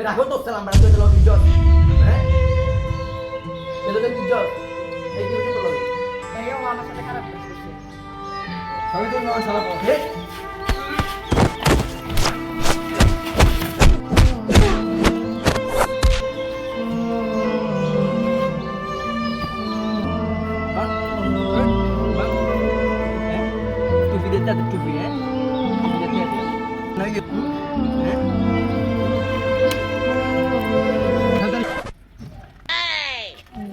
রাখো তো সালাম বাড়া তো লোক ইজ্জত হ্যাঁ এদের ইজ্জত এই কি তো লোক ভাইয়া ও আমার সাথে খারাপ করছে আমি তো না শালা হে টুপি দিতে টুপি হ্যাঁ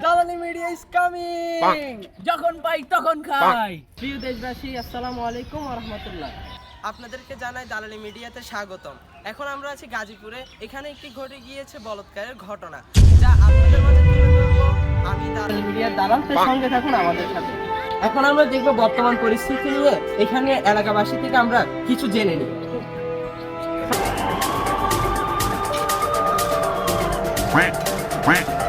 দালালি মিডিয়া ইজ কামিং যখন পাই তখন খাই প্রিয় দেশবাসী আসসালামু আলাইকুম ওয়া রাহমাতুল্লাহ আপনাদেরকে জানাই দালালি মিডিয়াতে স্বাগতম। এখন আমরা আছি গাজীপুরে। এখানে একটি ঘটে গিয়েছে বলাৎকারের ঘটনা, যা আপনাদের মাঝে তুলে ধরবো আমি দালালি মিডিয়ার দালালদের সঙ্গে থাকুন আমাদের সাথে। এখন আমরা দেখব বর্তমান পরিস্থিতি নিয়ে এখানে এলাকাবাসী থেকে আমরা কিছু জেনে নিই। quack, quack.